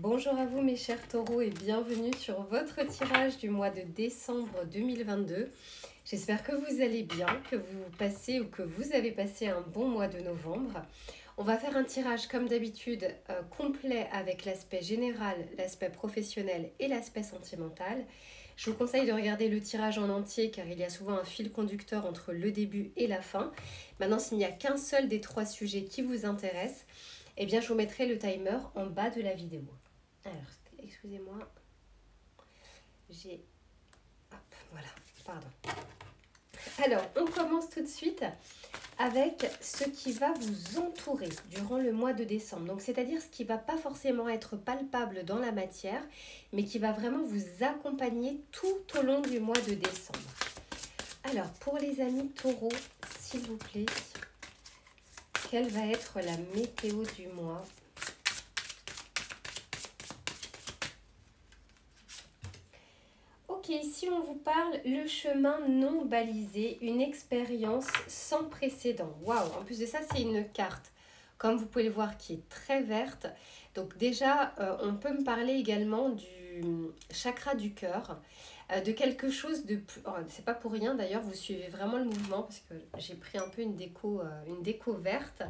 Bonjour à vous mes chers taureaux et bienvenue sur votre tirage du mois de décembre 2022. J'espère que vous allez bien, que vous passez ou que vous avez passé un bon mois de novembre. On va faire un tirage comme d'habitude complet avec l'aspect général, l'aspect professionnel et l'aspect sentimental. Je vous conseille de regarder le tirage en entier car il y a souvent un fil conducteur entre le début et la fin. Maintenant, s'il n'y a qu'un seul des trois sujets qui vous intéresse, eh bien, je vous mettrai le timer en bas de la vidéo. Alors, excusez-moi. Voilà, pardon. Alors, on commence tout de suite avec ce qui va vous entourer durant le mois de décembre. Donc, c'est-à-dire ce qui ne va pas forcément être palpable dans la matière, mais qui va vraiment vous accompagner tout au long du mois de décembre. Alors, pour les amis taureaux, s'il vous plaît, quelle va être la météo du mois ? Ok, ici on vous parle le chemin non balisé, une expérience sans précédent. Waouh, en plus de ça, c'est une carte, comme vous pouvez le voir, qui est très verte. Donc déjà, on peut me parler également du chakra du cœur, de quelque chose de plus... Oh, c'est pas pour rien d'ailleurs, vous suivez vraiment le mouvement parce que j'ai pris un peu une déco verte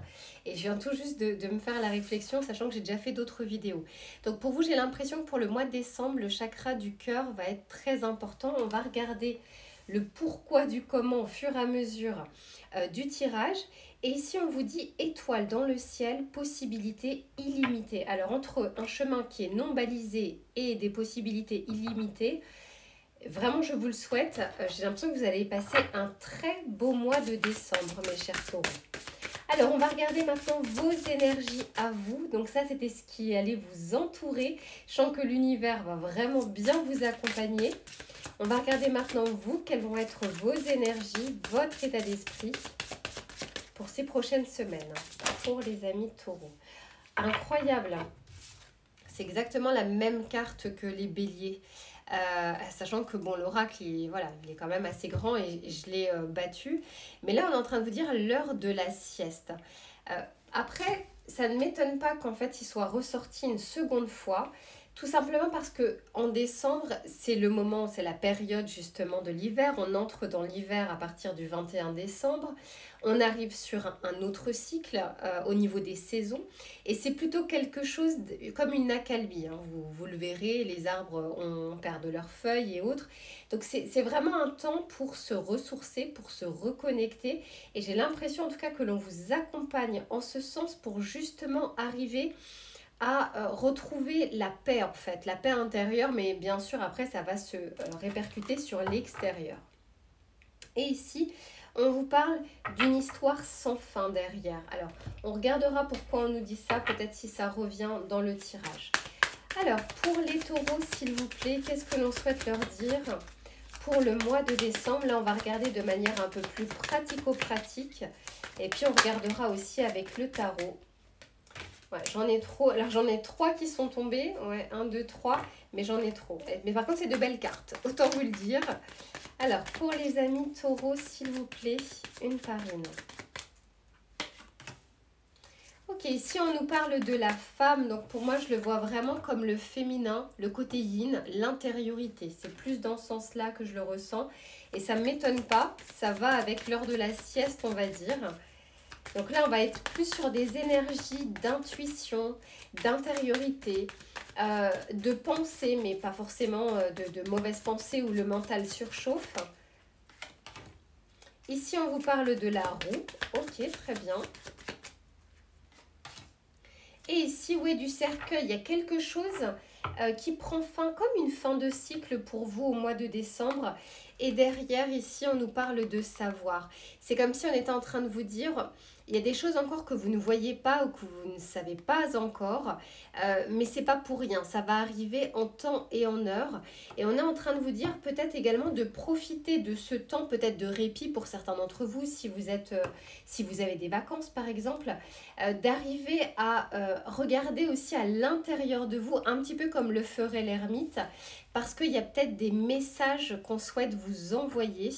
et je viens tout juste de me faire la réflexion, sachant que j'ai déjà fait d'autres vidéos. Donc pour vous, j'ai l'impression que pour le mois de décembre, le chakra du cœur va être très important. On va regarder le pourquoi du comment au fur et à mesure du tirage. Et ici, on vous dit étoile dans le ciel, possibilités illimitées. Alors, entre un chemin qui est non balisé et des possibilités illimitées, vraiment, je vous le souhaite. J'ai l'impression que vous allez passer un très beau mois de décembre, mes chers taureaux. Alors, on va regarder maintenant vos énergies à vous. Donc ça, c'était ce qui allait vous entourer. Je sens que l'univers va vraiment bien vous accompagner. On va regarder maintenant vous, quelles vont être vos énergies, votre état d'esprit pour ces prochaines semaines, pour les amis taureaux. Incroyable, c'est exactement la même carte que les béliers, sachant que bon, l'oracle, il est quand même assez grand et je l'ai battu. Mais là, on est en train de vous dire l'heure de la sieste. Après, ça ne m'étonne pas qu'en fait, il soit ressorti une seconde fois, tout simplement parce que en décembre, c'est le moment, c'est la période justement de l'hiver. On entre dans l'hiver à partir du 21 décembre. On arrive sur un autre cycle au niveau des saisons. Et c'est plutôt quelque chose comme une accalmie. Hein. Vous le verrez, les arbres perdent leurs feuilles et autres. Donc c'est vraiment un temps pour se ressourcer, pour se reconnecter. Et j'ai l'impression en tout cas que l'on vous accompagne en ce sens pour justement arriver à retrouver la paix en fait, la paix intérieure, mais bien sûr après ça va se répercuter sur l'extérieur. Et ici, on vous parle d'une histoire sans fin derrière. Alors, on regardera pourquoi on nous dit ça, peut-être si ça revient dans le tirage. Alors, pour les taureaux, s'il vous plaît, qu'est-ce que l'on souhaite leur dire pour le mois de décembre? Là, on va regarder de manière un peu plus pratico-pratique. Et puis, on regardera aussi avec le tarot. Ouais, j'en ai trop. Alors, j'en ai 3 qui sont tombés. Ouais, 1, 2, 3. Mais j'en ai trop. Mais par contre, c'est de belles cartes. Autant vous le dire. Alors, pour les amis taureaux, s'il vous plaît, une par une. Ok, ici, on nous parle de la femme. Donc, pour moi, je le vois vraiment comme le féminin, le côté yin, l'intériorité. C'est plus dans ce sens-là que je le ressens. Et ça ne m'étonne pas. Ça va avec l'heure de la sieste, on va dire. Donc là, on va être plus sur des énergies d'intuition, d'intériorité, de pensée, mais pas forcément de mauvaises pensées où le mental surchauffe. Ici, on vous parle de la roue. Ok, très bien. Et ici, oui, du cercueil, il y a quelque chose qui prend fin, comme une fin de cycle pour vous au mois de décembre. Et derrière, ici, on nous parle de savoir. C'est comme si on était en train de vous dire... Il y a des choses encore que vous ne voyez pas ou que vous ne savez pas encore, mais c'est pas pour rien. Ça va arriver en temps et en heure. Et on est en train de vous dire peut-être également de profiter de ce temps, peut-être de répit pour certains d'entre vous, si vous avez des vacances par exemple, d'arriver à regarder aussi à l'intérieur de vous, un petit peu comme le ferait l'ermite, parce qu'il y a peut-être des messages qu'on souhaite vous envoyer.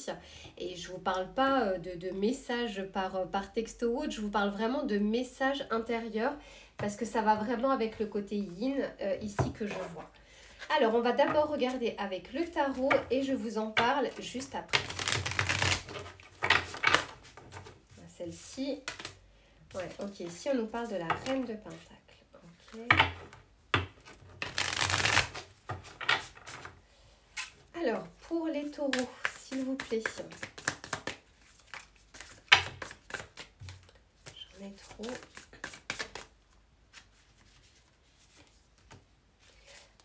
Et je ne vous parle pas de messages par texto ou autre, je vous parle vraiment de messages intérieurs parce que ça va vraiment avec le côté yin ici que je vois. Alors, on va d'abord regarder avec le tarot et je vous en parle juste après. Celle-ci, ouais, ok, ici on nous parle de la reine de Pentacle. Ok. Alors, pour les taureaux, s'il vous plaît. J'en ai trop.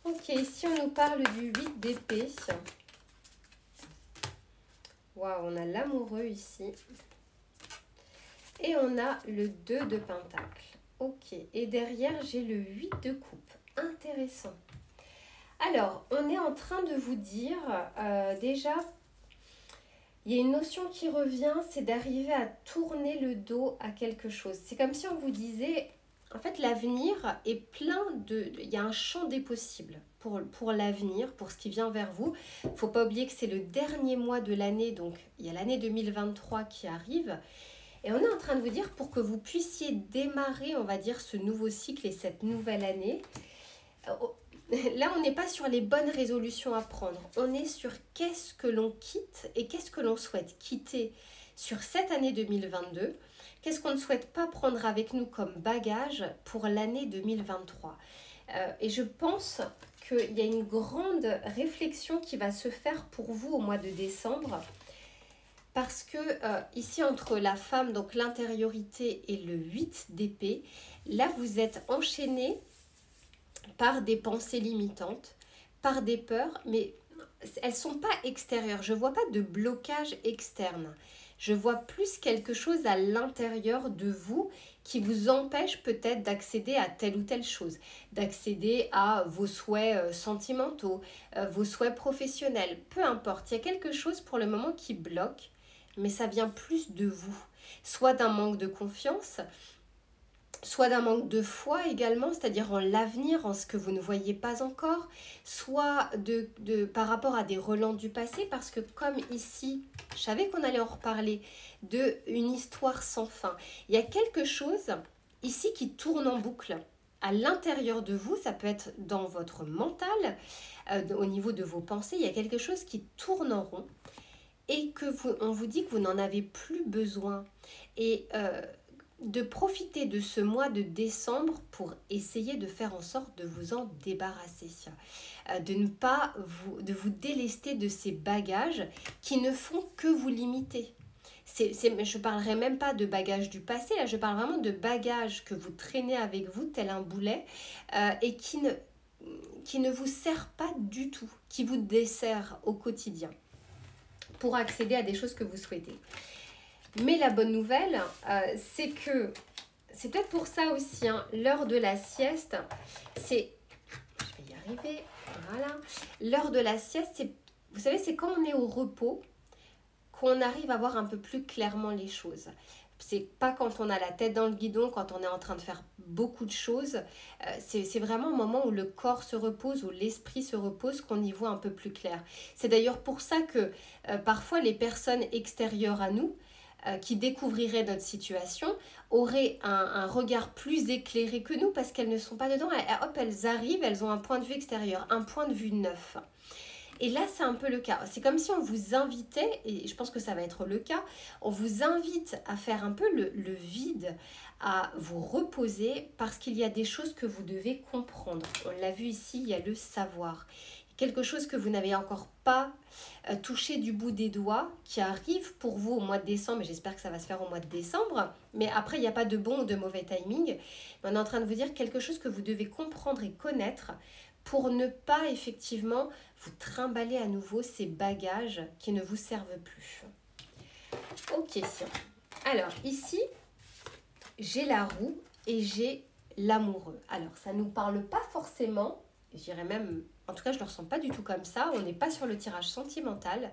Ok, ici on nous parle du 8 d'épée. Waouh, on a l'amoureux ici. Et on a le 2 de Pentacle. Ok, et derrière j'ai le 8 de coupe. Intéressant. Alors, on est en train de vous dire, déjà, il y a une notion qui revient, c'est d'arriver à tourner le dos à quelque chose. C'est comme si on vous disait, en fait, l'avenir est plein de... Il y a un champ des possibles pour l'avenir, pour ce qui vient vers vous. Il ne faut pas oublier que c'est le dernier mois de l'année, donc il y a l'année 2023 qui arrive. Et on est en train de vous dire, pour que vous puissiez démarrer, on va dire, ce nouveau cycle et cette nouvelle année, là, on n'est pas sur les bonnes résolutions à prendre. On est sur qu'est-ce que l'on quitte et qu'est-ce que l'on souhaite quitter sur cette année 2022. Qu'est-ce qu'on ne souhaite pas prendre avec nous comme bagage pour l'année 2023. Et je pense qu'il y a une grande réflexion qui va se faire pour vous au mois de décembre. Parce que ici, entre la femme, donc l'intériorité et le 8 d'épée, là, vous êtes enchaîné par des pensées limitantes, par des peurs, mais elles ne sont pas extérieures. Je ne vois pas de blocage externe. Je vois plus quelque chose à l'intérieur de vous qui vous empêche peut-être d'accéder à telle ou telle chose, d'accéder à vos souhaits sentimentaux, vos souhaits professionnels, peu importe. Il y a quelque chose pour le moment qui bloque, mais ça vient plus de vous, soit d'un manque de confiance, soit d'un manque de foi également, c'est-à-dire en l'avenir, en ce que vous ne voyez pas encore, soit par rapport à des relents du passé, parce que comme ici, je savais qu'on allait en reparler, d'une histoire sans fin. Il y a quelque chose ici qui tourne en boucle à l'intérieur de vous, ça peut être dans votre mental, au niveau de vos pensées, il y a quelque chose qui tourne en rond et on vous dit que vous n'en avez plus besoin. Et de profiter de ce mois de décembre pour essayer de faire en sorte de vous en débarrasser, de ne pas vous délester de ces bagages qui ne font que vous limiter. Je ne parlerai même pas de bagages du passé, là je parle vraiment de bagages que vous traînez avec vous tel un boulet et qui ne vous sert pas du tout, qui vous dessert au quotidien pour accéder à des choses que vous souhaitez. Mais la bonne nouvelle, c'est que, c'est peut-être pour ça aussi, hein, l'heure de la sieste, c'est, je vais y arriver, voilà, l'heure de la sieste, vous savez, c'est quand on est au repos, qu'on arrive à voir un peu plus clairement les choses. C'est pas quand on a la tête dans le guidon, quand on est en train de faire beaucoup de choses. C'est vraiment un moment où le corps se repose, où l'esprit se repose, qu'on y voit un peu plus clair. C'est d'ailleurs pour ça que parfois les personnes extérieures à nous, qui découvriraient notre situation, auraient un regard plus éclairé que nous parce qu'elles ne sont pas dedans. Elles arrivent, elles ont un point de vue extérieur, un point de vue neuf. Et là, c'est un peu le cas. C'est comme si on vous invitait, et je pense que ça va être le cas, on vous invite à faire un peu le vide, à vous reposer, parce qu'il y a des choses que vous devez comprendre. On l'a vu ici, il y a le savoir. Quelque chose que vous n'avez encore pas touché du bout des doigts, qui arrive pour vous au mois de décembre, et j'espère que ça va se faire au mois de décembre, mais après, il n'y a pas de bon ou de mauvais timing. On est en train de vous dire quelque chose que vous devez comprendre et connaître, pour ne pas effectivement vous trimballer à nouveau ces bagages qui ne vous servent plus. Ok, alors ici, j'ai la roue et j'ai l'amoureux. Alors, ça ne nous parle pas forcément, je dirais même En tout cas, je ne le ressens pas du tout comme ça. On n'est pas sur le tirage sentimental.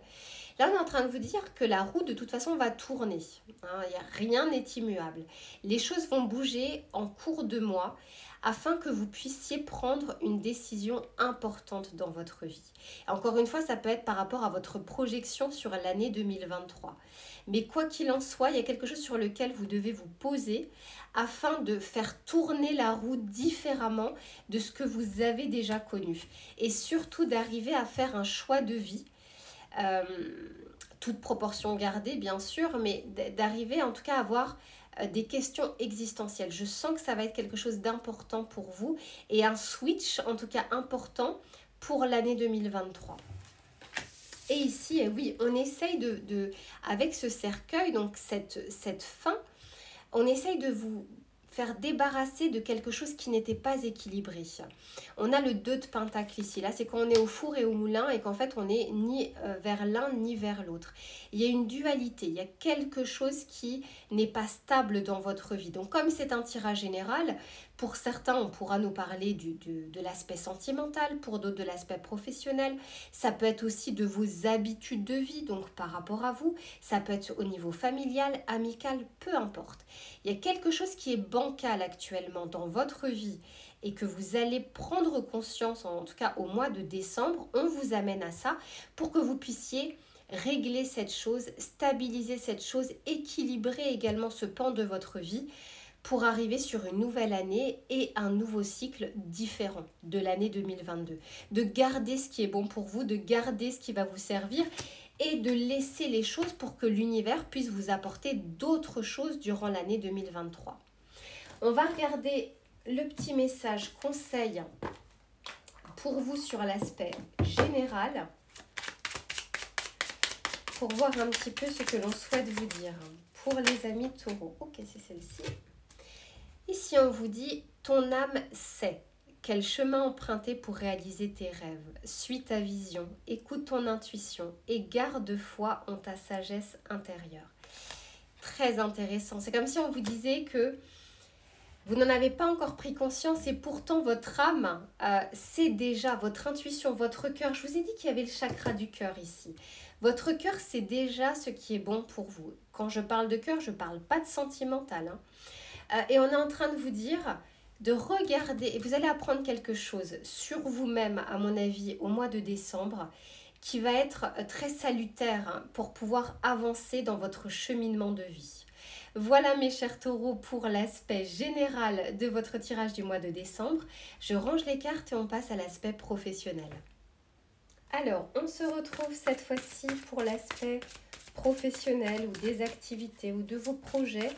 Là, on est en train de vous dire que la roue, de toute façon, va tourner. Hein, rien n'est immuable. Les choses vont bouger en cours de mois afin que vous puissiez prendre une décision importante dans votre vie. Encore une fois, ça peut être par rapport à votre projection sur l'année 2023. Mais quoi qu'il en soit, il y a quelque chose sur lequel vous devez vous poser afin de faire tourner la roue différemment de ce que vous avez déjà connu. Et surtout d'arriver à faire un choix de vie, toute proportion gardée bien sûr, mais d'arriver en tout cas à avoir des questions existentielles. Je sens que ça va être quelque chose d'important pour vous et un switch en tout cas important pour l'année 2023. Et ici, oui, on essaye avec ce cercueil, donc cette fin, on essaye de vous faire débarrasser de quelque chose qui n'était pas équilibré. On a le 2 de pentacle ici. Là, c'est quand on est au four et au moulin et qu'en fait, on n'est ni vers l'un ni vers l'autre. Il y a une dualité. Il y a quelque chose qui n'est pas stable dans votre vie. Donc, comme c'est un tirage général, pour certains, on pourra nous parler de l'aspect sentimental, pour d'autres de l'aspect professionnel. Ça peut être aussi de vos habitudes de vie, donc par rapport à vous. Ça peut être au niveau familial, amical, peu importe. Il y a quelque chose qui est bancal actuellement dans votre vie et que vous allez prendre conscience, en tout cas au mois de décembre. On vous amène à ça pour que vous puissiez régler cette chose, stabiliser cette chose, équilibrer également ce pan de votre vie pour arriver sur une nouvelle année et un nouveau cycle différent de l'année 2022. De garder ce qui est bon pour vous, de garder ce qui va vous servir et de laisser les choses pour que l'univers puisse vous apporter d'autres choses durant l'année 2023. On va regarder le petit message conseil pour vous sur l'aspect général pour voir un petit peu ce que l'on souhaite vous dire. Pour les amis taureaux, ok, c'est celle-ci. Ici, on vous dit, ton âme sait quel chemin emprunter pour réaliser tes rêves. Suis ta vision, écoute ton intuition et garde foi en ta sagesse intérieure. Très intéressant. C'est comme si on vous disait que vous n'en avez pas encore pris conscience et pourtant votre âme, c'est déjà votre intuition, votre cœur. Je vous ai dit qu'il y avait le chakra du cœur ici. Votre cœur, c'est déjà ce qui est bon pour vous. Quand je parle de cœur, je ne parle pas de sentimental. Et on est en train de vous dire de regarder, et vous allez apprendre quelque chose sur vous-même, à mon avis, au mois de décembre, qui va être très salutaire pour pouvoir avancer dans votre cheminement de vie. Voilà mes chers taureaux pour l'aspect général de votre tirage du mois de décembre. Je range les cartes et on passe à l'aspect professionnel. Alors, on se retrouve cette fois-ci pour l'aspect professionnel ou des activités ou de vos projets,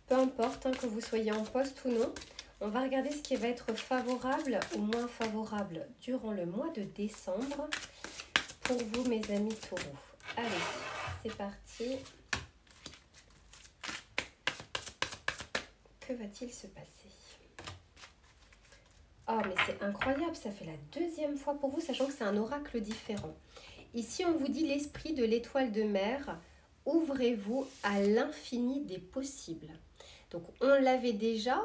peu importe que vous soyez en poste ou non. On va regarder ce qui va être favorable ou moins favorable durant le mois de décembre pour vous mes amis taureaux. Allez, c'est parti. Que va-t-il se passer? Oh, mais c'est incroyable, ça fait la deuxième fois pour vous, sachant que c'est un oracle différent. Ici, on vous dit l'esprit de l'étoile de mer, ouvrez-vous à l'infini des possibles. Donc, on l'avait déjà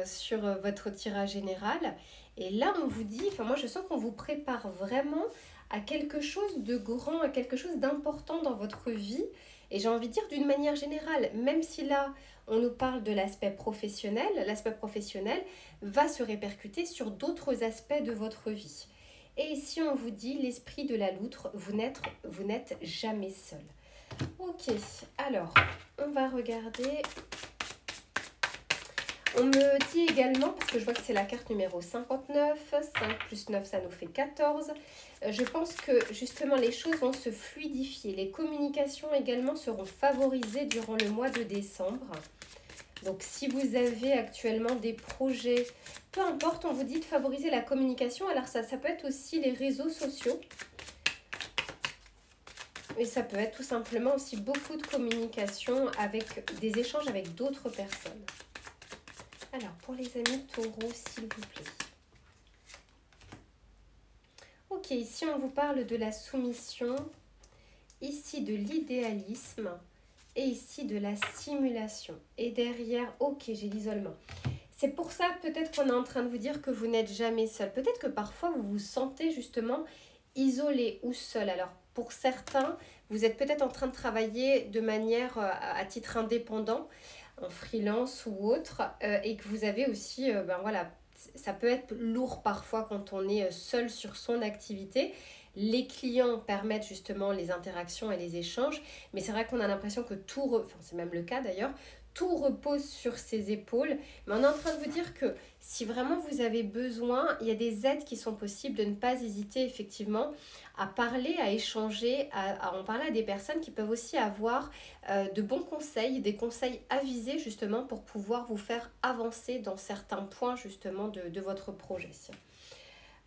sur votre tirage général. Et là, on vous dit, enfin moi, je sens qu'on vous prépare vraiment à quelque chose de grand, à quelque chose d'important dans votre vie. Et j'ai envie de dire d'une manière générale, même si là, on nous parle de l'aspect professionnel va se répercuter sur d'autres aspects de votre vie. Et ici, on vous dit, l'esprit de la loutre, vous n'êtes jamais seul. Ok, alors, on va regarder. On me dit également, parce que je vois que c'est la carte numéro 59, 5 plus 9, ça nous fait 14. Je pense que justement les choses vont se fluidifier. Les communications également seront favorisées durant le mois de décembre. Donc si vous avez actuellement des projets, peu importe, on vous dit de favoriser la communication. Alors ça peut être aussi les réseaux sociaux. Et ça peut être tout simplement aussi beaucoup de communication avec des échanges avec d'autres personnes. Alors, pour les amis taureaux, s'il vous plaît. Ok, ici on vous parle de la soumission, ici de l'idéalisme et ici de la simulation. Et derrière, ok, j'ai l'isolement. C'est pour ça peut-être qu'on est en train de vous dire que vous n'êtes jamais seul. Peut-être que parfois vous vous sentez justement isolé ou seul. Alors pour certains, vous êtes peut-être en train de travailler de manière à titre indépendant, en freelance ou autre, et que vous avez aussi, ben voilà, ça peut être lourd parfois quand on est seul sur son activité. Les clients permettent justement les interactions et les échanges, mais c'est vrai qu'on a l'impression que enfin c'est même le cas d'ailleurs, tout repose sur ses épaules. Mais on est en train de vous dire que si vraiment vous avez besoin, il y a des aides qui sont possibles, de ne pas hésiter effectivement à parler, à échanger, à en parler à des personnes qui peuvent aussi avoir de bons conseils, des conseils avisés justement pour pouvoir vous faire avancer dans certains points justement de votre projet.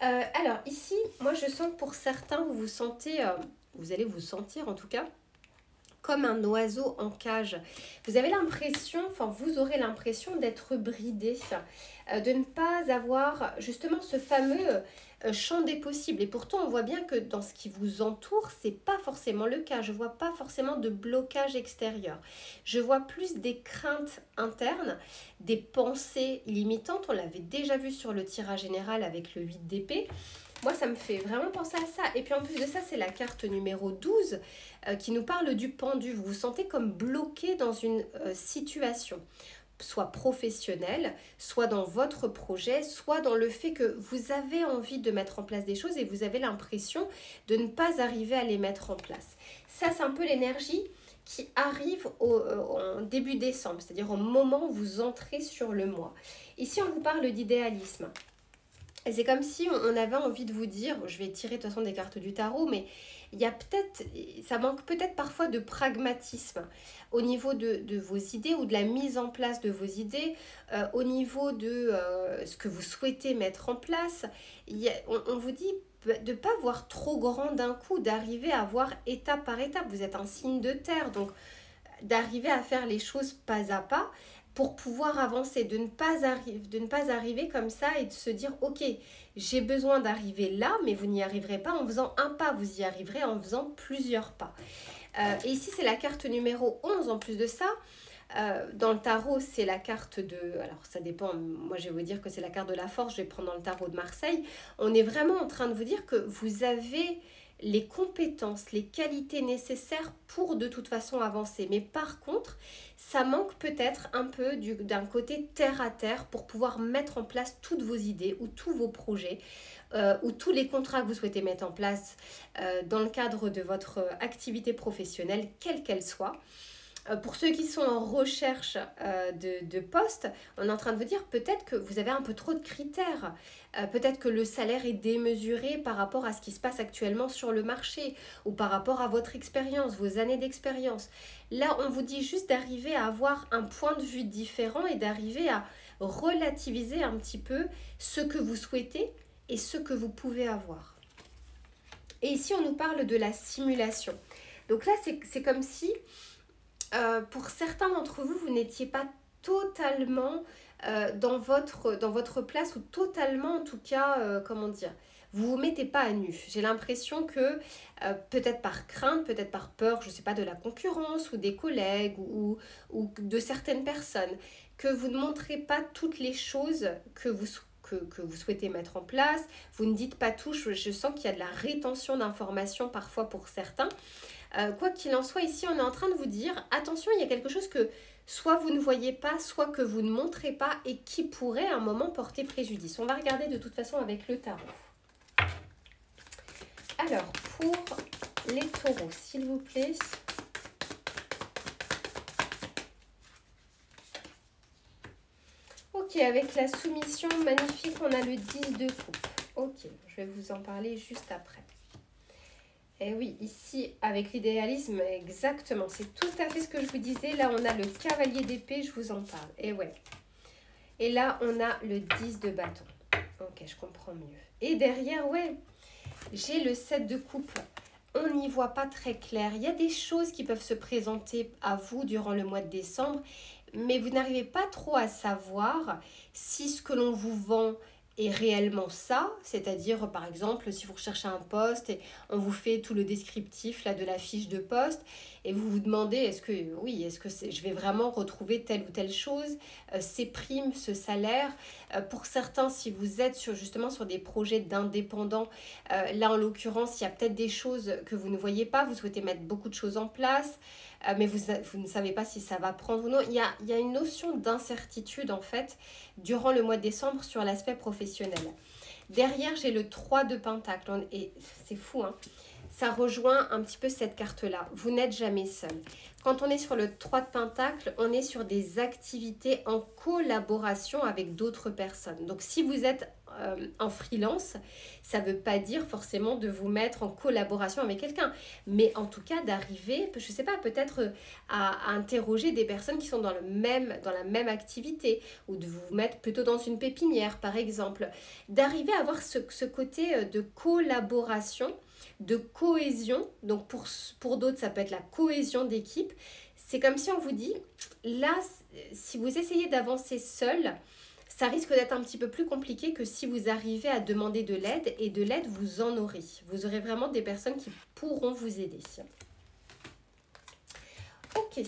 Alors ici, moi je sens que pour certains, vous vous sentez, vous allez vous sentir en tout cas, comme un oiseau en cage. Vous avez l'impression, enfin vous aurez l'impression d'être bridé, de ne pas avoir justement ce fameux champ des possibles. Et pourtant on voit bien que dans ce qui vous entoure, c'est pas forcément le cas. Je vois pas forcément de blocage extérieur. Je vois plus des craintes internes, des pensées limitantes. On l'avait déjà vu sur le tirage général avec le 8 d'épée. Moi, ça me fait vraiment penser à ça. Et puis en plus de ça, c'est la carte numéro 12 qui nous parle du pendu. Vous vous sentez comme bloqué dans une situation, soit professionnelle, soit dans votre projet, soit dans le fait que vous avez envie de mettre en place des choses et vous avez l'impression de ne pas arriver à les mettre en place. Ça, c'est un peu l'énergie qui arrive en début décembre, c'est-à-dire au moment où vous entrez sur le mois. Ici, on vous parle d'idéalisme. Et c'est comme si on avait envie de vous dire, je vais tirer de toute façon des cartes du tarot, mais il y a peut-être, ça manque peut-être parfois de pragmatisme au niveau de vos idées ou de la mise en place de vos idées, au niveau de ce que vous souhaitez mettre en place. On vous dit de ne pas voir trop grand d'un coup, d'arriver à voir étape par étape. Vous êtes un signe de terre, donc d'arriver à faire les choses pas à pas pour pouvoir avancer, de ne pas arriver comme ça et de se dire ok, j'ai besoin d'arriver là, mais vous n'y arriverez pas en faisant un pas, vous y arriverez en faisant plusieurs pas. Et ici c'est la carte numéro 11 en plus de ça. Dans le tarot, c'est la carte de... Alors, ça dépend. Moi, je vais vous dire que c'est la carte de la force. Je vais prendre dans le tarot de Marseille. On est vraiment en train de vous dire que vous avez les compétences, les qualités nécessaires pour de toute façon avancer. Mais par contre, ça manque peut-être un peu d'un côté terre à terre pour pouvoir mettre en place toutes vos idées ou tous vos projets ou tous les contrats que vous souhaitez mettre en place dans le cadre de votre activité professionnelle, quelle qu'elle soit. Pour ceux qui sont en recherche de poste, on est en train de vous dire peut-être que vous avez un peu trop de critères. Peut-être que le salaire est démesuré par rapport à ce qui se passe actuellement sur le marché ou par rapport à votre expérience, vos années d'expérience. Là, on vous dit juste d'arriver à avoir un point de vue différent et d'arriver à relativiser un petit peu ce que vous souhaitez et ce que vous pouvez avoir. Et ici, on nous parle de la simulation. Donc là, c'est comme si... pour certains d'entre vous, vous n'étiez pas totalement dans votre place ou totalement en tout cas, comment dire, vous ne vous mettez pas à nu. J'ai l'impression que peut-être par crainte, peut-être par peur, je ne sais pas, de la concurrence ou des collègues ou de certaines personnes, que vous ne montrez pas toutes les choses que vous souhaitez mettre en place. Vous ne dites pas tout, je sens qu'il y a de la rétention d'informations parfois pour certains. Quoi qu'il en soit, ici, on est en train de vous dire, attention, il y a quelque chose que soit vous ne voyez pas, soit que vous ne montrez pas et qui pourrait à un moment porter préjudice. On va regarder de toute façon avec le tarot. Alors, pour les taureaux, s'il vous plaît. Ok, avec la soumission magnifique, on a le 10 de coupe. Ok, je vais vous en parler juste après. Et oui, ici, avec l'idéalisme, exactement, c'est tout à fait ce que je vous disais. Là, on a le cavalier d'épée, je vous en parle. Et ouais. Et là, on a le 10 de bâton. Ok, je comprends mieux. Et derrière, ouais, j'ai le 7 de coupe. On n'y voit pas très clair. Il y a des choses qui peuvent se présenter à vous durant le mois de décembre, mais vous n'arrivez pas trop à savoir si ce que l'on vous vend est réellement ça, c'est-à-dire par exemple si vous recherchez un poste et on vous fait tout le descriptif là, de la fiche de poste et vous vous demandez est-ce que oui, est-ce que je vais vraiment retrouver telle ou telle chose, ces primes, ce salaire. Pour certains, si vous êtes justement sur des projets d'indépendants, là en l'occurrence il y a peut-être des choses que vous ne voyez pas, vous souhaitez mettre beaucoup de choses en place. Mais vous ne savez pas si ça va prendre ou non. Il y a une notion d'incertitude en fait durant le mois de décembre sur l'aspect professionnel. Derrière, j'ai le 3 de Pentacle et c'est fou, hein. Ça rejoint un petit peu cette carte-là. Vous n'êtes jamais seul. Quand on est sur le 3 de Pentacle, on est sur des activités en collaboration avec d'autres personnes. Donc, si vous êtes en freelance, ça ne veut pas dire forcément de vous mettre en collaboration avec quelqu'un. Mais en tout cas, d'arriver, je ne sais pas, peut-être à interroger des personnes qui sont dans la même activité ou de vous mettre plutôt dans une pépinière, par exemple. D'arriver à avoir ce côté de collaboration, de cohésion. Donc pour d'autres, ça peut être la cohésion d'équipe. C'est comme si on vous dit, là, si vous essayez d'avancer seul, ça risque d'être un petit peu plus compliqué que si vous arrivez à demander de l'aide. Et de l'aide, vous en aurez. Vous aurez vraiment des personnes qui pourront vous aider. Ok,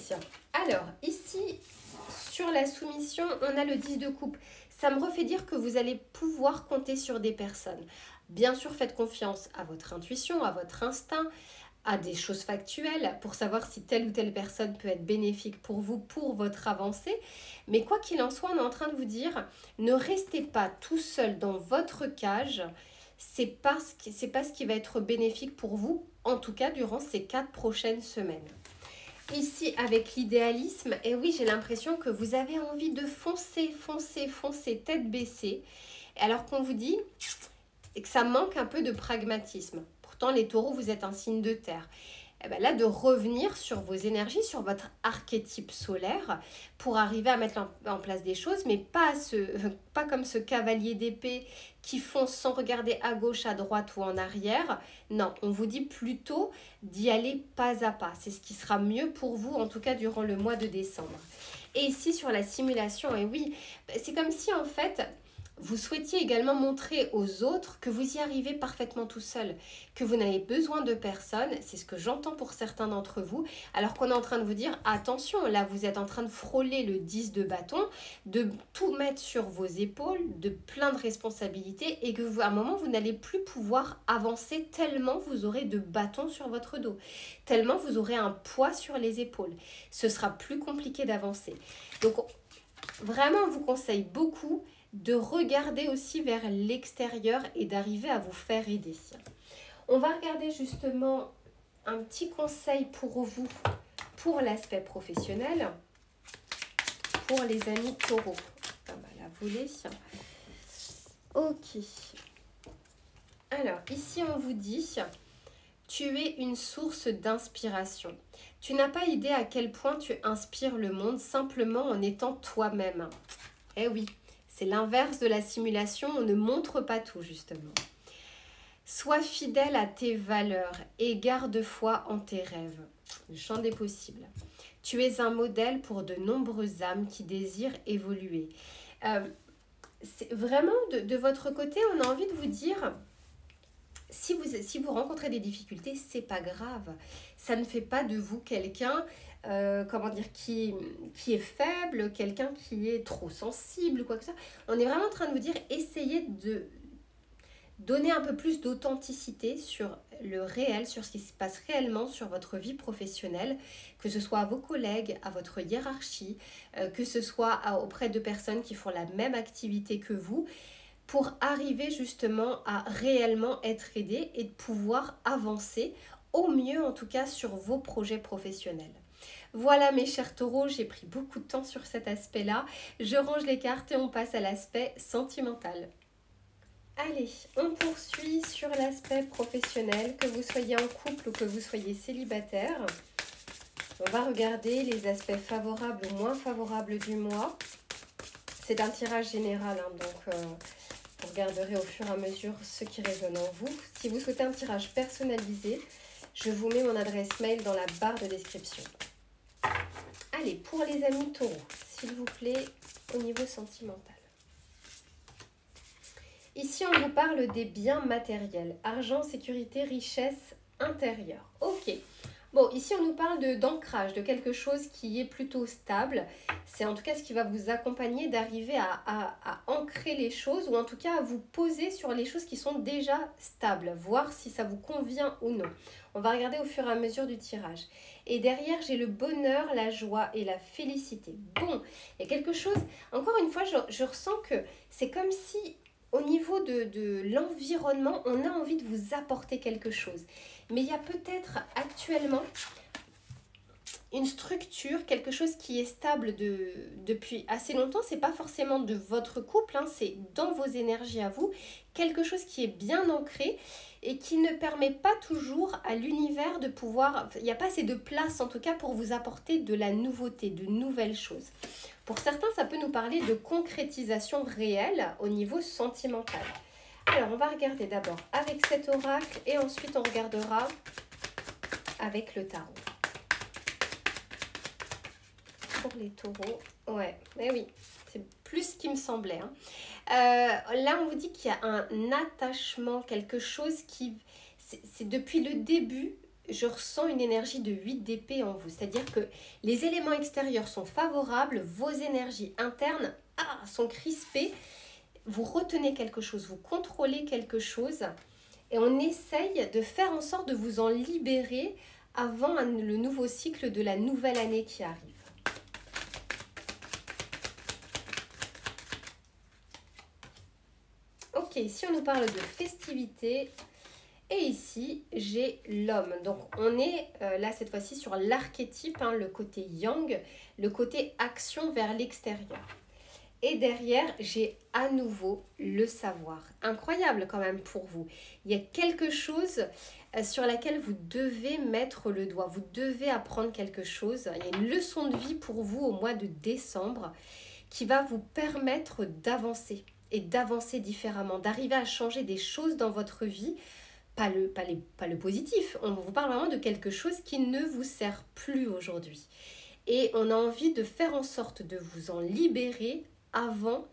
alors ici, sur la soumission, on a le 10 de coupe. Ça me refait dire que vous allez pouvoir compter sur des personnes. Bien sûr, faites confiance à votre intuition, à votre instinct, à des choses factuelles pour savoir si telle ou telle personne peut être bénéfique pour vous, pour votre avancée. Mais quoi qu'il en soit, on est en train de vous dire, ne restez pas tout seul dans votre cage. C'est pas ce qui va être bénéfique pour vous, en tout cas durant ces 4 prochaines semaines. Ici, avec l'idéalisme, et oui, j'ai l'impression que vous avez envie de foncer, tête baissée, alors qu'on vous dit que ça manque un peu de pragmatisme. Pourtant, les taureaux, vous êtes un signe de terre. Et bien là, de revenir sur vos énergies, sur votre archétype solaire, pour arriver à mettre en place des choses, mais pas comme ce cavalier d'épée qui fonce sans regarder à gauche, à droite ou en arrière. Non, on vous dit plutôt d'y aller pas à pas. C'est ce qui sera mieux pour vous, en tout cas durant le mois de décembre. Et ici, sur la simulation, et oui, c'est comme si en fait, vous souhaitiez également montrer aux autres que vous y arrivez parfaitement tout seul, que vous n'avez besoin de personne, c'est ce que j'entends pour certains d'entre vous, alors qu'on est en train de vous dire, attention, là vous êtes en train de frôler le 10 de bâton, de tout mettre sur vos épaules, de plein de responsabilités, et que à un moment vous n'allez plus pouvoir avancer tellement vous aurez de bâtons sur votre dos, tellement vous aurez un poids sur les épaules. Ce sera plus compliqué d'avancer. Donc vraiment, on vous conseille beaucoup de regarder aussi vers l'extérieur et d'arriver à vous faire aider. On va regarder justement un petit conseil pour vous, pour l'aspect professionnel, pour les amis taureaux. Ah bah la volée. Ok. Alors, ici on vous dit, tu es une source d'inspiration. Tu n'as pas idée à quel point tu inspires le monde simplement en étant toi-même. Eh oui. C'est l'inverse de la simulation, on ne montre pas tout justement. Sois fidèle à tes valeurs et garde foi en tes rêves. Le champ des possibles. Tu es un modèle pour de nombreuses âmes qui désirent évoluer. Vraiment, de votre côté, on a envie de vous dire, si vous rencontrez des difficultés, c'est pas grave. Ça ne fait pas de vous quelqu'un qui est faible, quelqu'un qui est trop sensible, quoi que ça. On est vraiment en train de vous dire, essayez de donner un peu plus d'authenticité sur le réel, sur ce qui se passe réellement sur votre vie professionnelle, que ce soit à vos collègues, à votre hiérarchie, que ce soit auprès de personnes qui font la même activité que vous, pour arriver justement à réellement être aidé et de pouvoir avancer au mieux en tout cas sur vos projets professionnels. Voilà mes chers taureaux, j'ai pris beaucoup de temps sur cet aspect-là. Je range les cartes et on passe à l'aspect sentimental. Allez, on poursuit sur l'aspect professionnel, que vous soyez en couple ou que vous soyez célibataire. On va regarder les aspects favorables ou moins favorables du mois. C'est un tirage général, hein, donc vous regarderez au fur et à mesure ce qui résonne en vous. Si vous souhaitez un tirage personnalisé, je vous mets mon adresse mail dans la barre de description. Allez, pour les amis taureaux, s'il vous plaît, au niveau sentimental. Ici, on vous parle des biens matériels. Argent, sécurité, richesse intérieure. Ok. Bon, ici, on nous parle d'ancrage, de quelque chose qui est plutôt stable. C'est en tout cas ce qui va vous accompagner d'arriver à ancrer les choses ou en tout cas à vous poser sur les choses qui sont déjà stables, voir si ça vous convient ou non. On va regarder au fur et à mesure du tirage. Et derrière, j'ai le bonheur, la joie et la félicité. Bon, il y a quelque chose, encore une fois, je ressens que c'est comme si au niveau de l'environnement, on a envie de vous apporter quelque chose. Mais il y a peut-être actuellement une structure, quelque chose qui est stable depuis assez longtemps. C'est pas forcément de votre couple, hein, c'est dans vos énergies à vous. Quelque chose qui est bien ancré et qui ne permet pas toujours à l'univers de pouvoir... Il n'y a pas assez de place en tout cas pour vous apporter de la nouveauté, de nouvelles choses. Pour certains, ça peut nous parler de concrétisation réelle au niveau sentimental. Alors, on va regarder d'abord avec cet oracle et ensuite on regardera avec le tarot. Pour les taureaux, ouais, mais oui, c'est plus ce qui me semblait. Hein. Là, on vous dit qu'il y a un attachement, quelque chose qui... C'est depuis le début, je ressens une énergie de 8 d'épée en vous. C'est-à-dire que les éléments extérieurs sont favorables, vos énergies internes sont crispées. Vous retenez quelque chose, vous contrôlez quelque chose et on essaye de faire en sorte de vous en libérer avant le nouveau cycle de la nouvelle année qui arrive. Ok, ici on nous parle de festivité et ici j'ai l'homme. Donc on est là cette fois-ci sur l'archétype, hein, le côté yang, le côté action vers l'extérieur. Et derrière, j'ai à nouveau le savoir. Incroyable quand même pour vous. Il y a quelque chose sur laquelle vous devez mettre le doigt. Vous devez apprendre quelque chose. Il y a une leçon de vie pour vous au mois de décembre qui va vous permettre d'avancer et d'avancer différemment, d'arriver à changer des choses dans votre vie. Pas le positif. On vous parle vraiment de quelque chose qui ne vous sert plus aujourd'hui. Et on a envie de faire en sorte de vous en libérer avant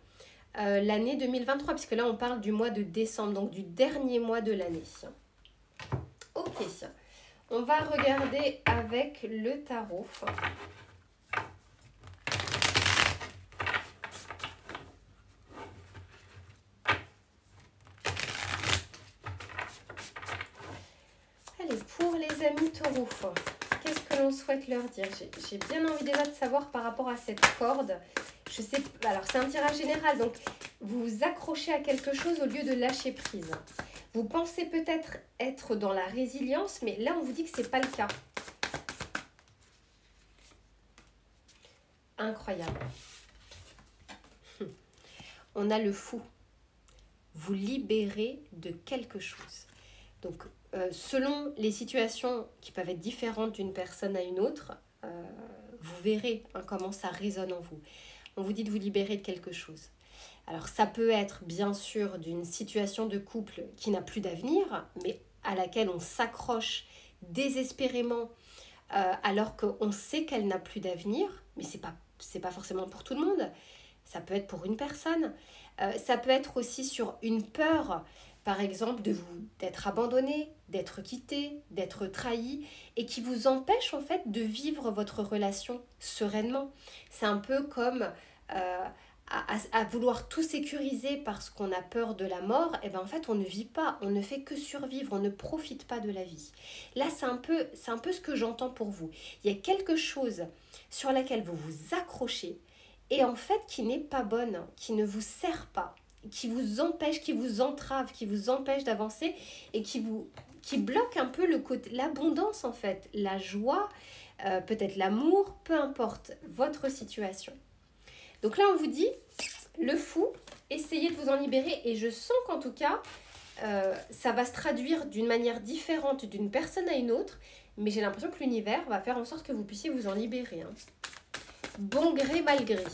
l'année 2023, puisque là on parle du mois de décembre, donc du dernier mois de l'année. Ok, on va regarder avec le tarot. Allez, pour les amis taureaux, qu'est-ce que l'on souhaite leur dire? J'ai bien envie déjà de savoir par rapport à cette corde. Je sais, alors c'est un tirage général, donc vous vous accrochez à quelque chose au lieu de lâcher prise. Vous pensez peut-être être dans la résilience, mais là on vous dit que ce n'est pas le cas. Incroyable. On a le fou. Vous libérez de quelque chose. Donc selon les situations qui peuvent être différentes d'une personne à une autre, vous verrez hein, comment ça résonne en vous. On vous dit de vous libérer de quelque chose. Alors ça peut être bien sûr d'une situation de couple qui n'a plus d'avenir, mais à laquelle on s'accroche désespérément alors qu'on sait qu'elle n'a plus d'avenir, mais c'est pas forcément pour tout le monde. Ça peut être pour une personne. Ça peut être aussi sur une peur, par exemple, d'être abandonné, d'être quitté, d'être trahi, et qui vous empêche en fait de vivre votre relation sereinement. C'est un peu comme à vouloir tout sécuriser parce qu'on a peur de la mort, et bien en fait on ne vit pas, on ne fait que survivre, on ne profite pas de la vie. Là c'est un peu ce que j'entends pour vous. Il y a quelque chose sur laquelle vous vous accrochez, et en fait qui n'est pas bonne, qui ne vous sert pas, qui vous empêche, qui vous entrave, qui vous empêche d'avancer et qui bloque un peu le côté, l'abondance en fait, la joie, peut-être l'amour, peu importe votre situation. Donc là on vous dit, le fou, essayez de vous en libérer et je sens qu'en tout cas, ça va se traduire d'une manière différente d'une personne à une autre, mais j'ai l'impression que l'univers va faire en sorte que vous puissiez vous en libérer. Hein. Bon gré, mal gré.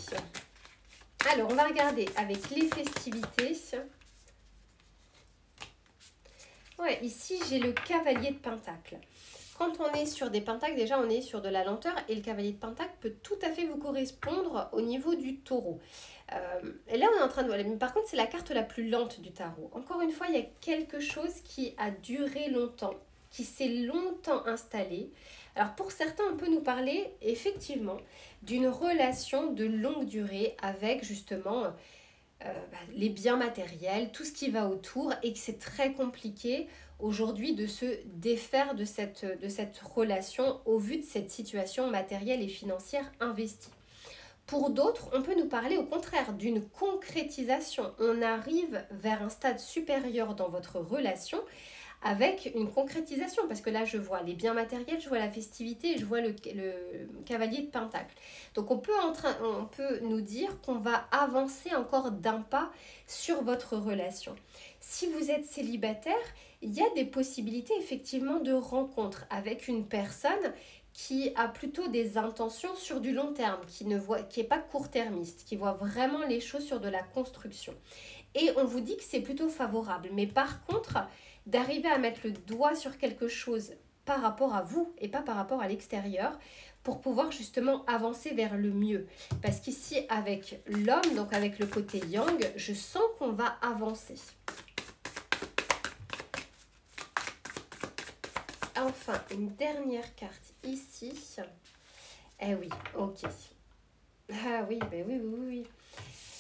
Alors, on va regarder avec les festivités. Ouais, ici, j'ai le cavalier de Pentacle. quand on est sur des pentacles, déjà on est sur de la lenteur et le cavalier de pentacle peut tout à fait vous correspondre au niveau du taureau. Et là on est en train de... Mais par contre c'est la carte la plus lente du tarot. Encore une fois, il y a quelque chose qui a duré longtemps, qui s'est longtemps installé. Alors pour certains, on peut nous parler effectivement d'une relation de longue durée avec justement les biens matériels, tout ce qui va autour, et que c'est très compliqué aujourd'hui de se défaire de cette relation au vu de cette situation matérielle et financière investie. Pour d'autres, on peut nous parler au contraire d'une concrétisation. On arrive vers un stade supérieur dans votre relation avec une concrétisation, parce que là je vois les biens matériels, je vois la festivité et je vois le cavalier de pentacle. Donc on peut nous dire qu'on va avancer encore d'un pas sur votre relation. Si vous êtes célibataire, il y a des possibilités effectivement de rencontre avec une personne qui a plutôt des intentions sur du long terme, qui est pas court-termiste, qui voit vraiment les choses sur de la construction. Et on vous dit que c'est plutôt favorable. Mais par contre, d'arriver à mettre le doigt sur quelque chose par rapport à vous et pas par rapport à l'extérieur pour pouvoir justement avancer vers le mieux. Parce qu'ici, avec l'homme, donc avec le côté yang, je sens qu'on va avancer. Enfin, une dernière carte ici. Eh oui, ok. Ah oui, ben oui.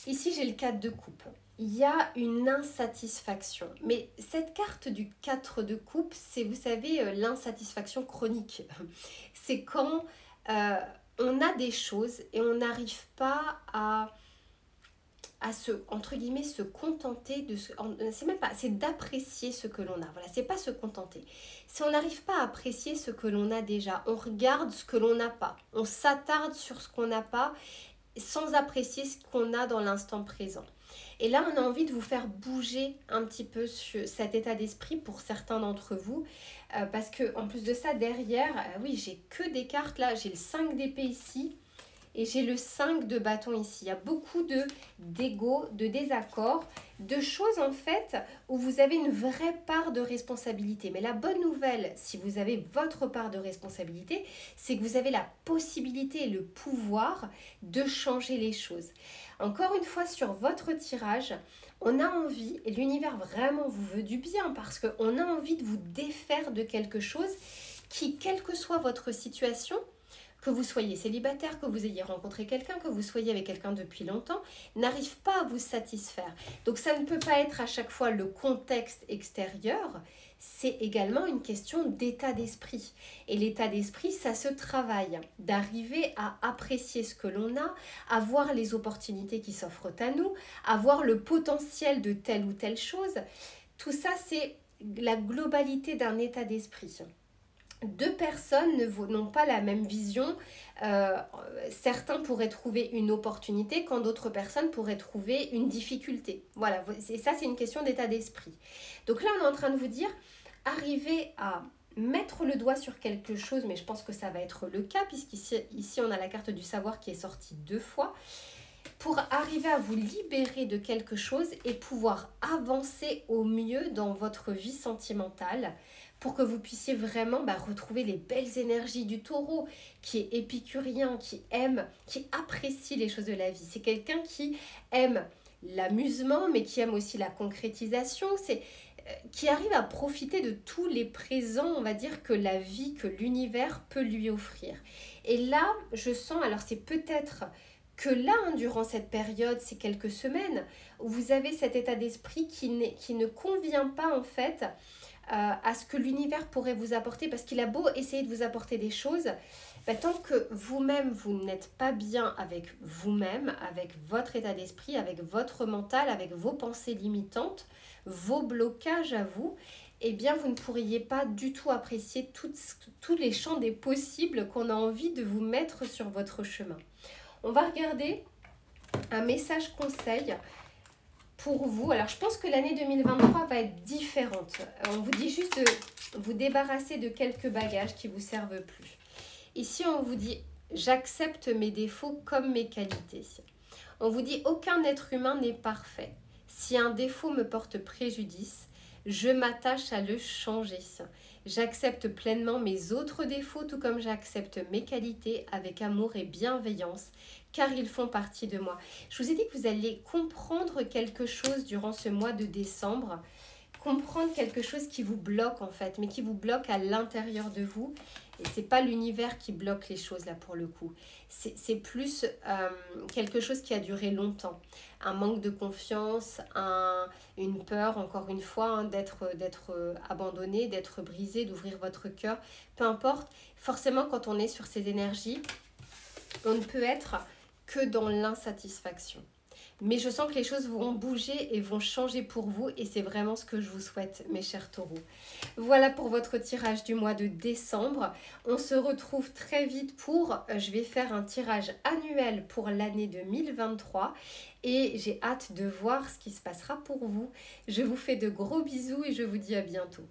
Ici, j'ai le 4 de coupe. Il y a une insatisfaction. Mais cette carte du 4 de coupe, c'est, vous savez, l'insatisfaction chronique. C'est quand on a des choses et on n'arrive pas à se, entre guillemets, se contenter de ce... C'est même pas, c'est d'apprécier ce que l'on a. Voilà, c'est pas se contenter. Si on n'arrive pas à apprécier ce que l'on a déjà, on regarde ce que l'on n'a pas. On s'attarde sur ce qu'on n'a pas sans apprécier ce qu'on a dans l'instant présent. Et là, on a envie de vous faire bouger un petit peu sur cet état d'esprit pour certains d'entre vous. Parce que en plus de ça, derrière, oui, j'ai que des cartes là. J'ai le 5 d'épée ici et j'ai le 5 de bâton ici. Il y a beaucoup d'ego, de désaccords, de choses en fait où vous avez une vraie part de responsabilité. Mais la bonne nouvelle, si vous avez votre part de responsabilité, c'est que vous avez la possibilité et le pouvoir de changer les choses. Encore une fois, sur votre tirage, on a envie, et l'univers vraiment vous veut du bien, parce qu'on a envie de vous défaire de quelque chose qui, quelle que soit votre situation, que vous soyez célibataire, que vous ayez rencontré quelqu'un, que vous soyez avec quelqu'un depuis longtemps, n'arrive pas à vous satisfaire. Donc ça ne peut pas être à chaque fois le contexte extérieur, c'est également une question d'état d'esprit. Et l'état d'esprit, ça se travaille, d'arriver à apprécier ce que l'on a, à voir les opportunités qui s'offrent à nous, à voir le potentiel de telle ou telle chose. Tout ça, c'est la globalité d'un état d'esprit. Deux personnes n'ont pas la même vision. Certains pourraient trouver une opportunité quand d'autres personnes pourraient trouver une difficulté. Voilà, et ça c'est une question d'état d'esprit. Donc là on est en train de vous dire, arrivez à mettre le doigt sur quelque chose, mais je pense que ça va être le cas, puisqu'ici on a la carte du savoir qui est sortie 2 fois, pour arriver à vous libérer de quelque chose et pouvoir avancer au mieux dans votre vie sentimentale, pour que vous puissiez vraiment retrouver les belles énergies du taureau, qui est épicurien, qui aime, qui apprécie les choses de la vie. C'est quelqu'un qui aime l'amusement, mais qui aime aussi la concrétisation, qui arrive à profiter de tous les présents, on va dire, que la vie, que l'univers peut lui offrir. Et là, je sens, alors c'est peut-être que là, durant cette période, ces quelques semaines, où vous avez cet état d'esprit qui ne convient pas en fait à ce que l'univers pourrait vous apporter, parce qu'il a beau essayer de vous apporter des choses, tant que vous-même, vous n'êtes pas bien avec vous-même, avec votre état d'esprit, avec votre mental, avec vos pensées limitantes, vos blocages à vous, eh bien vous ne pourriez pas du tout apprécier tous les champs des possibles qu'on a envie de vous mettre sur votre chemin. On va regarder un message conseil pour vous. Alors, je pense que l'année 2023 va être différente. On vous dit juste de vous débarrasser de quelques bagages qui ne vous servent plus. Ici, on vous dit « J'accepte mes défauts comme mes qualités ». On vous dit « Aucun être humain n'est parfait. Si un défaut me porte préjudice, Je m'attache à le changer. J'accepte pleinement mes autres défauts, tout comme j'accepte mes qualités avec amour et bienveillance, car ils font partie de moi. Je vous ai dit que vous allez comprendre quelque chose durant ce mois de décembre, comprendre quelque chose qui vous bloque en fait, mais qui vous bloque à l'intérieur de vous. Et c'est pas l'univers qui bloque les choses là pour le coup. C'est plus quelque chose qui a duré longtemps. Un manque de confiance, une peur, encore une fois, hein, d'être abandonné, d'être brisé, d'ouvrir votre cœur. Peu importe, forcément quand on est sur ces énergies, on ne peut être que dans l'insatisfaction. Mais je sens que les choses vont bouger et vont changer pour vous et c'est vraiment ce que je vous souhaite, mes chers taureaux. Voilà pour votre tirage du mois de décembre. On se retrouve très vite je vais faire un tirage annuel pour l'année 2023 et j'ai hâte de voir ce qui se passera pour vous. Je vous fais de gros bisous et je vous dis à bientôt.